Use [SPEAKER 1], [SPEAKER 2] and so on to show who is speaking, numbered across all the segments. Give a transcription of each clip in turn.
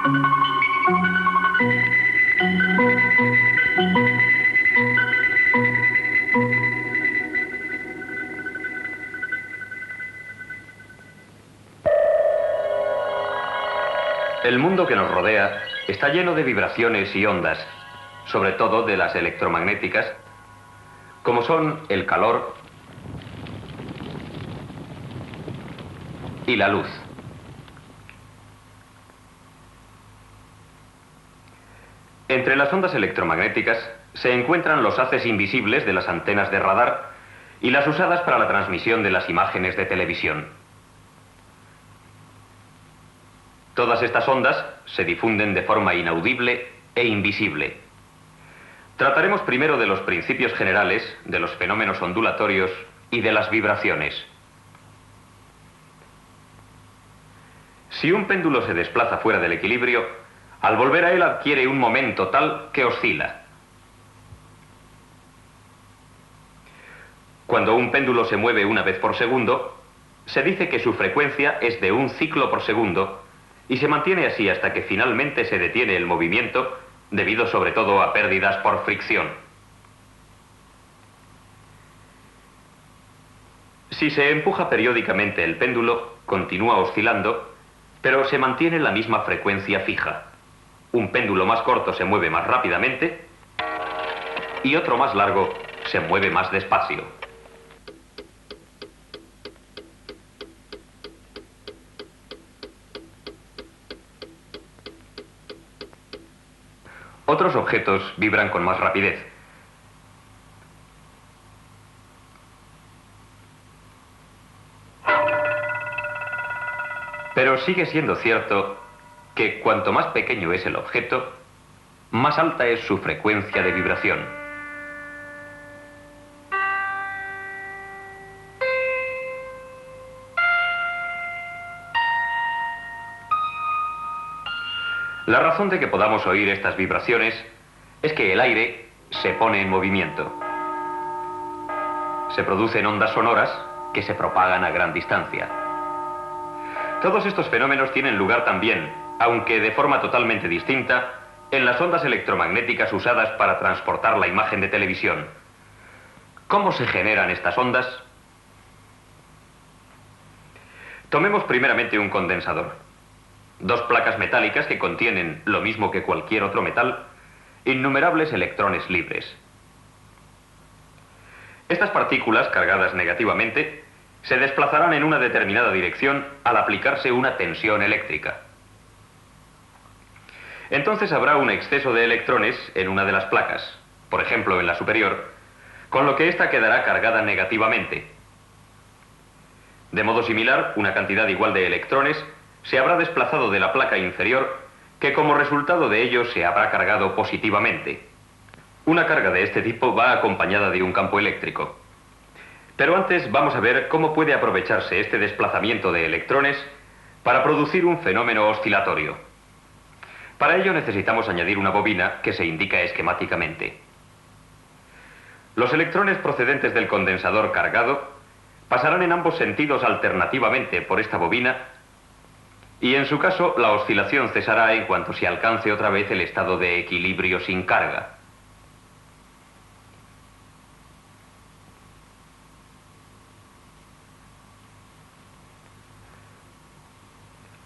[SPEAKER 1] El mundo que nos rodea está lleno de vibraciones y ondas, sobre todo de las electromagnéticas, como son el calor y la luz. Entre las ondas electromagnéticas se encuentran los haces invisibles de las antenas de radar y las usadas para la transmisión de las imágenes de televisión. Todas estas ondas se difunden de forma inaudible e invisible. Trataremos primero de los principios generales, de los fenómenos ondulatorios y de las vibraciones. Si un péndulo se desplaza fuera del equilibrio, al volver a él adquiere un momento tal que oscila. Cuando un péndulo se mueve una vez por segundo, se dice que su frecuencia es de 1 ciclo por segundo y se mantiene así hasta que finalmente se detiene el movimiento, debido sobre todo a pérdidas por fricción. Si se empuja periódicamente el péndulo, continúa oscilando, pero se mantiene la misma frecuencia fija. Un péndulo más corto se mueve más rápidamente y otro más largo se mueve más despacio. Otros objetos vibran con más rapidez. Pero sigue siendo cierto que cuanto más pequeño es el objeto, más alta es su frecuencia de vibración. La razón de que podamos oír estas vibraciones es que el aire se pone en movimiento. Se producen ondas sonoras que se propagan a gran distancia. Todos estos fenómenos tienen lugar también, aunque de forma totalmente distinta, en las ondas electromagnéticas usadas para transportar la imagen de televisión. ¿Cómo se generan estas ondas? Tomemos primeramente un condensador. Dos placas metálicas que contienen, lo mismo que cualquier otro metal, innumerables electrones libres. Estas partículas, cargadas negativamente, se desplazarán en una determinada dirección al aplicarse una tensión eléctrica. Entonces habrá un exceso de electrones en una de las placas, por ejemplo en la superior, con lo que ésta quedará cargada negativamente. De modo similar, una cantidad igual de electrones se habrá desplazado de la placa inferior, que como resultado de ello se habrá cargado positivamente. Una carga de este tipo va acompañada de un campo eléctrico. Pero antes vamos a ver cómo puede aprovecharse este desplazamiento de electrones para producir un fenómeno oscilatorio. Para ello necesitamos añadir una bobina que se indica esquemáticamente. Los electrones procedentes del condensador cargado pasarán en ambos sentidos alternativamente por esta bobina y en su caso la oscilación cesará en cuanto se alcance otra vez el estado de equilibrio sin carga.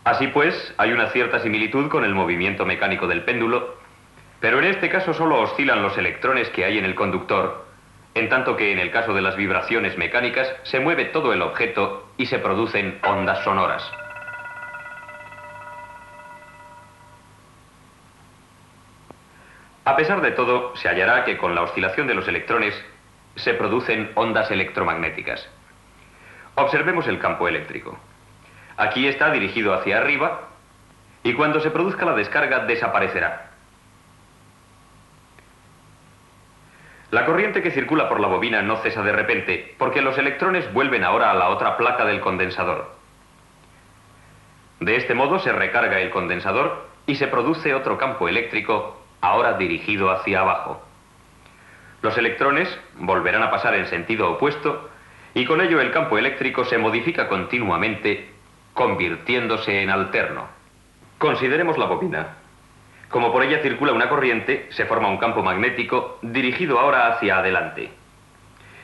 [SPEAKER 1] Así pues, hay una cierta similitud con el movimiento mecánico del péndulo, pero en este caso solo oscilan los electrones que hay en el conductor, en tanto que en el caso de las vibraciones mecánicas se mueve todo el objeto y se producen ondas sonoras. A pesar de todo, se hallará que con la oscilación de los electrones se producen ondas electromagnéticas. Observemos el campo eléctrico. Aquí está dirigido hacia arriba y cuando se produzca la descarga desaparecerá. La corriente que circula por la bobina no cesa de repente porque los electrones vuelven ahora a la otra placa del condensador. De este modo se recarga el condensador y se produce otro campo eléctrico ahora dirigido hacia abajo. Los electrones volverán a pasar en sentido opuesto y con ello el campo eléctrico se modifica continuamente, convirtiéndose en alterno. Consideremos la bobina. Como por ella circula una corriente, se forma un campo magnético dirigido ahora hacia adelante.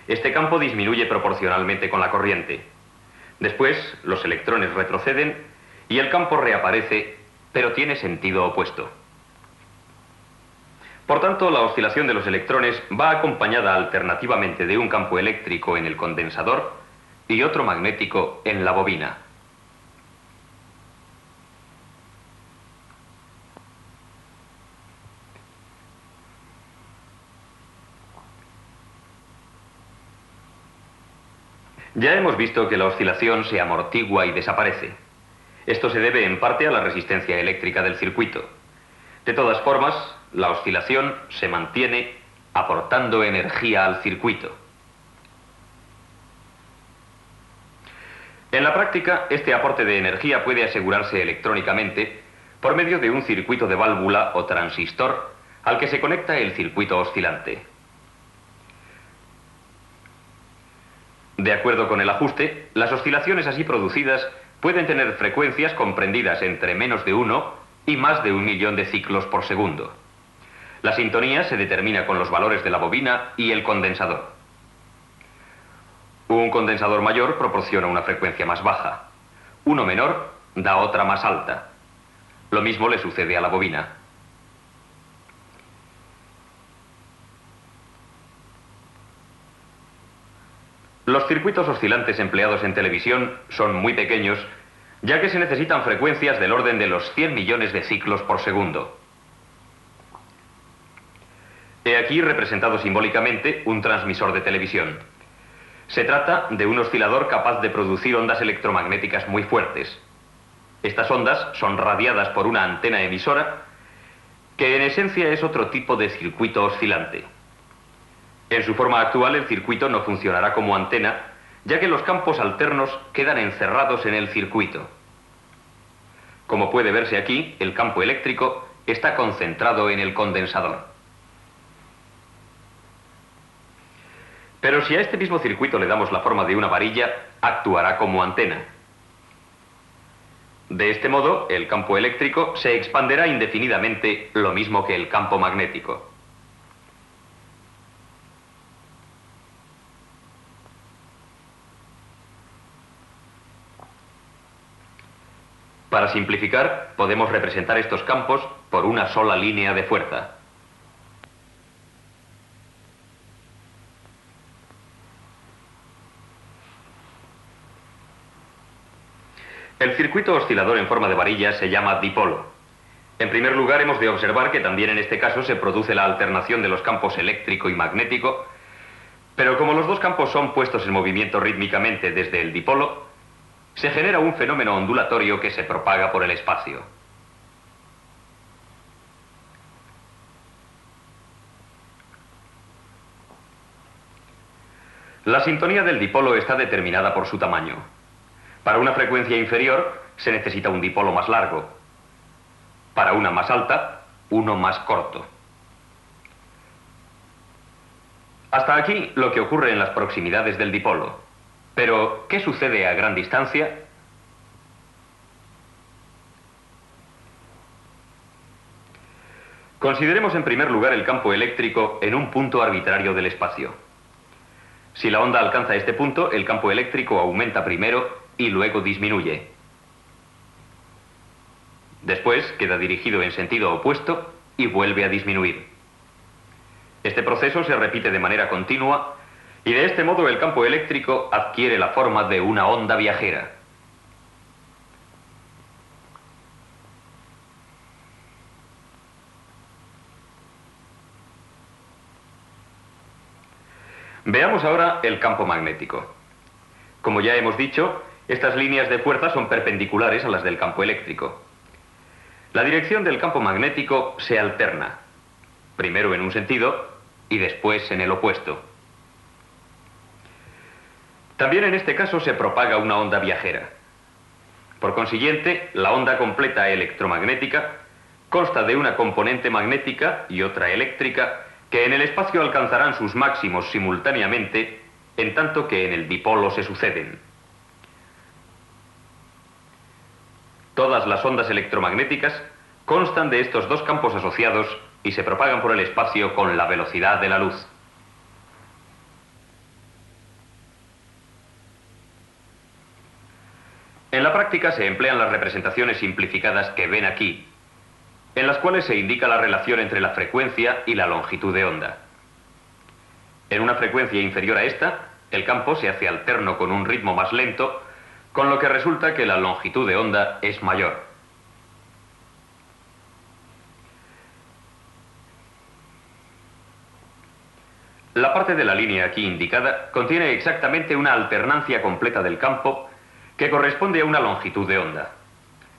[SPEAKER 1] Este campo disminuye proporcionalmente con la corriente. Después, los electrones retroceden y el campo reaparece, pero tiene sentido opuesto. Por tanto, la oscilación de los electrones va acompañada alternativamente de un campo eléctrico en el condensador y otro magnético en la bobina. Ya hemos visto que la oscilación se amortigua y desaparece. Esto se debe en parte a la resistencia eléctrica del circuito. De todas formas, la oscilación se mantiene aportando energía al circuito. En la práctica, este aporte de energía puede asegurarse electrónicamente por medio de un circuito de válvula o transistor al que se conecta el circuito oscilante. De acuerdo con el ajuste, las oscilaciones así producidas pueden tener frecuencias comprendidas entre menos de 1 y más de 1.000.000 de ciclos por segundo. La sintonía se determina con los valores de la bobina y el condensador. Un condensador mayor proporciona una frecuencia más baja. Uno menor da otra más alta. Lo mismo le sucede a la bobina. Los circuitos oscilantes empleados en televisión son muy pequeños, ya que se necesitan frecuencias del orden de los 100 millones de ciclos por segundo. He aquí representado simbólicamente un transmisor de televisión. Se trata de un oscilador capaz de producir ondas electromagnéticas muy fuertes. Estas ondas son radiadas por una antena emisora, que en esencia es otro tipo de circuito oscilante. En su forma actual, el circuito no funcionará como antena, ya que los campos alternos quedan encerrados en el circuito. Como puede verse aquí, el campo eléctrico está concentrado en el condensador. Pero si a este mismo circuito le damos la forma de una varilla, actuará como antena. De este modo, el campo eléctrico se expanderá indefinidamente, lo mismo que el campo magnético. Para simplificar, podemos representar estos campos por una sola línea de fuerza. El circuito oscilador en forma de varilla se llama dipolo. En primer lugar, hemos de observar que también en este caso se produce la alternación de los campos eléctrico y magnético, pero como los dos campos son puestos en movimiento rítmicamente desde el dipolo, se genera un fenómeno ondulatorio que se propaga por el espacio. La sintonía del dipolo está determinada por su tamaño. Para una frecuencia inferior se necesita un dipolo más largo. Para una más alta, uno más corto. Hasta aquí lo que ocurre en las proximidades del dipolo. Pero, ¿qué sucede a gran distancia? Consideremos en primer lugar el campo eléctrico en un punto arbitrario del espacio. Si la onda alcanza este punto, el campo eléctrico aumenta primero y luego disminuye. Después queda dirigido en sentido opuesto y vuelve a disminuir. Este proceso se repite de manera continua y de este modo el campo eléctrico adquiere la forma de una onda viajera. Veamos ahora el campo magnético. Como ya hemos dicho, estas líneas de fuerza son perpendiculares a las del campo eléctrico. La dirección del campo magnético se alterna, primero en un sentido y después en el opuesto. También en este caso se propaga una onda viajera. Por consiguiente, la onda completa electromagnética consta de una componente magnética y otra eléctrica que en el espacio alcanzarán sus máximos simultáneamente, en tanto que en el dipolo se suceden. Todas las ondas electromagnéticas constan de estos dos campos asociados y se propagan por el espacio con la velocidad de la luz. En la práctica se emplean las representaciones simplificadas que ven aquí, en las cuales se indica la relación entre la frecuencia y la longitud de onda. En una frecuencia inferior a esta, el campo se hace alterno con un ritmo más lento, con lo que resulta que la longitud de onda es mayor. La parte de la línea aquí indicada contiene exactamente una alternancia completa del campo que corresponde a una longitud de onda.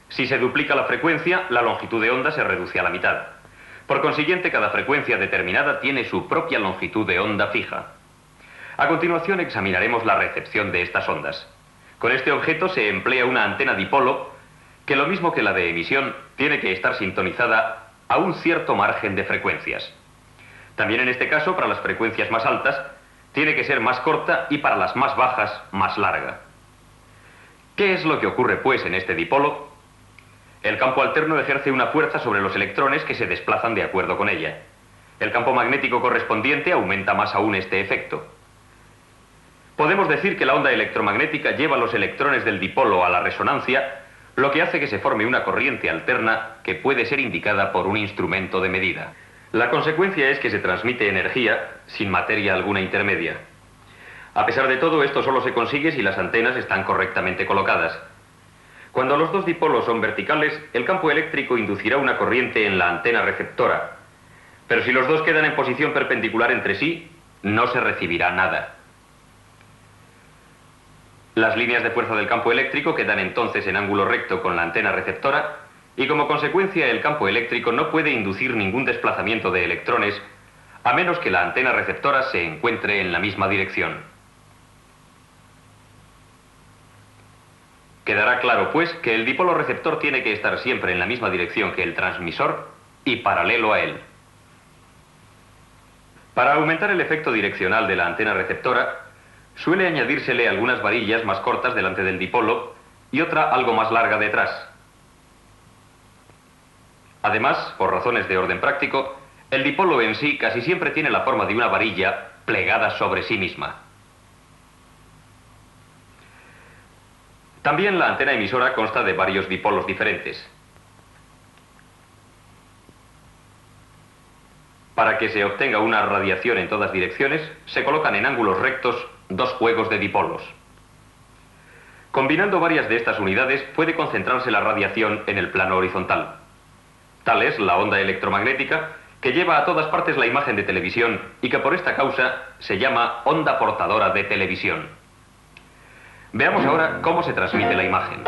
[SPEAKER 1] Si se duplica la frecuencia, la longitud de onda se reduce a la mitad. Por consiguiente, cada frecuencia determinada tiene su propia longitud de onda fija. A continuación examinaremos la recepción de estas ondas. Con este objeto se emplea una antena dipolo que, lo mismo que la de emisión, tiene que estar sintonizada a un cierto margen de frecuencias. También en este caso, para las frecuencias más altas, tiene que ser más corta y para las más bajas, más larga. ¿Qué es lo que ocurre, pues, en este dipolo? El campo alterno ejerce una fuerza sobre los electrones que se desplazan de acuerdo con ella. El campo magnético correspondiente aumenta más aún este efecto. Podemos decir que la onda electromagnética lleva los electrones del dipolo a la resonancia, lo que hace que se forme una corriente alterna que puede ser indicada por un instrumento de medida. La consecuencia es que se transmite energía sin materia alguna intermedia. A pesar de todo, esto solo se consigue si las antenas están correctamente colocadas. Cuando los dos dipolos son verticales, el campo eléctrico inducirá una corriente en la antena receptora. Pero si los dos quedan en posición perpendicular entre sí, no se recibirá nada. Las líneas de fuerza del campo eléctrico quedan entonces en ángulo recto con la antena receptora y como consecuencia el campo eléctrico no puede inducir ningún desplazamiento de electrones a menos que la antena receptora se encuentre en la misma dirección. Quedará claro, pues, que el dipolo receptor tiene que estar siempre en la misma dirección que el transmisor y paralelo a él. Para aumentar el efecto direccional de la antena receptora, suele añadírsele algunas varillas más cortas delante del dipolo y otra algo más larga detrás. Además, por razones de orden práctico, el dipolo en sí casi siempre tiene la forma de una varilla plegada sobre sí misma. También la antena emisora consta de varios dipolos diferentes. Para que se obtenga una radiación en todas direcciones, se colocan en ángulos rectos dos juegos de dipolos. Combinando varias de estas unidades puede concentrarse la radiación en el plano horizontal. Tal es la onda electromagnética que lleva a todas partes la imagen de televisión y que por esta causa se llama onda portadora de televisión. Veamos ahora cómo se transmite la imagen.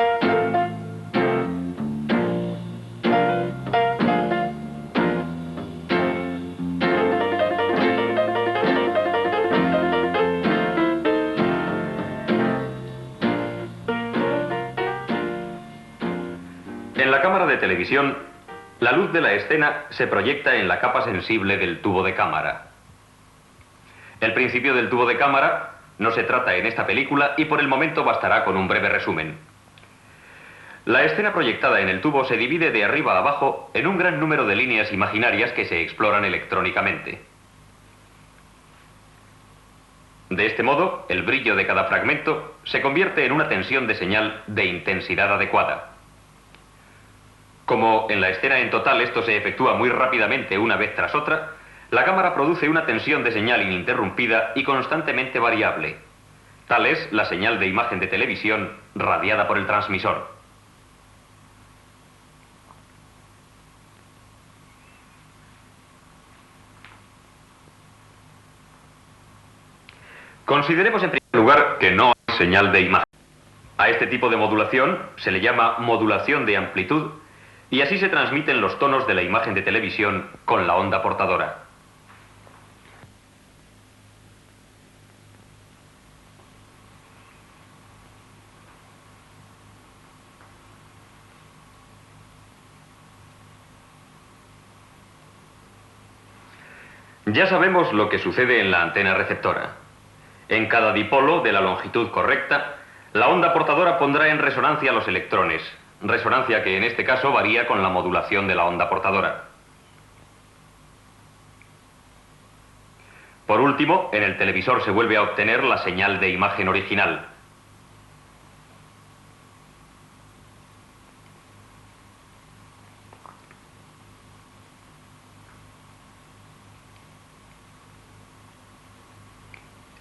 [SPEAKER 1] En la cámara de televisión, la luz de la escena se proyecta en la capa sensible del tubo de cámara. El principio del tubo de cámara no se trata en esta película y por el momento bastará con un breve resumen. La escena proyectada en el tubo se divide de arriba a abajo en un gran número de líneas imaginarias que se exploran electrónicamente. De este modo, el brillo de cada fragmento se convierte en una tensión de señal de intensidad adecuada. Como en la escena en total esto se efectúa muy rápidamente una vez tras otra, la cámara produce una tensión de señal ininterrumpida y constantemente variable. Tal es la señal de imagen de televisión radiada por el transmisor. Consideremos en primer lugar que no hay señal de imagen. A este tipo de modulación se le llama modulación de amplitud y así se transmiten los tonos de la imagen de televisión con la onda portadora. Ya sabemos lo que sucede en la antena receptora. En cada dipolo de la longitud correcta, la onda portadora pondrá en resonancia los electrones, resonancia que en este caso varía con la modulación de la onda portadora. Por último, en el televisor se vuelve a obtener la señal de imagen original.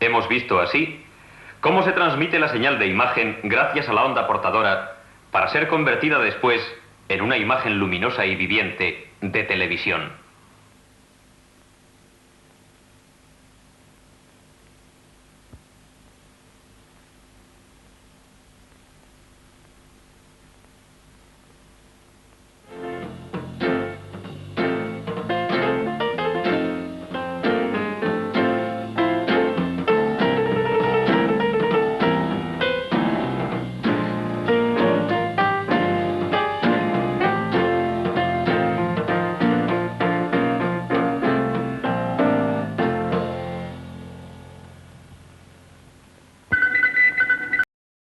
[SPEAKER 1] Hemos visto así cómo se transmite la señal de imagen gracias a la onda portadora para ser convertida después en una imagen luminosa y viviente de televisión.